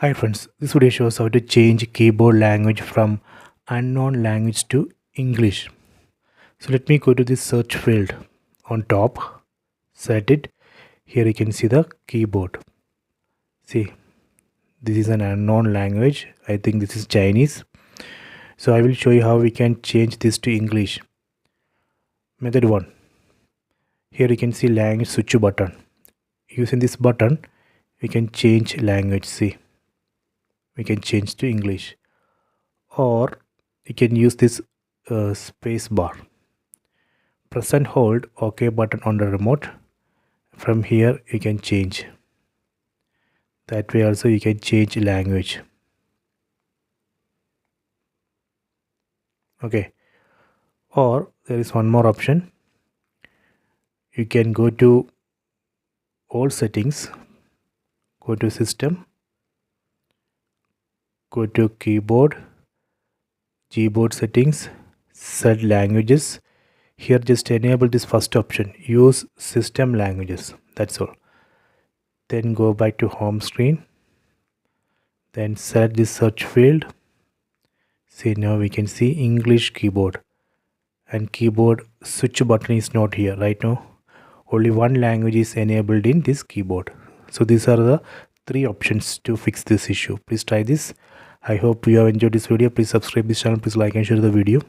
Hi friends, this video shows how to change keyboard language from unknown language to English. So let me go to this search field on top, set it. Here you can see the keyboard. See, this is an unknown language. I think this is Chinese. So I will show you how we can change this to English. Method 1. Here you can see language switch button. Using this button, we can change language. See, we can change to English, or you can use this space bar. Press and hold OK button on the remote. From here you can change. That way also you can change language. Okay, or there is one more option. You can go to all settings, go to system, go to keyboard settings, set languages. Here just enable this first option, use system languages. That's all. Then go back to home screen, then select this search field. See, now we can see English keyboard, and keyboard switch button is not here right now. Only one language is enabled in this keyboard. So these are the 3 options to fix this issue. Please try this. I hope you have enjoyed this video. Please subscribe this channel. Please like and share the video.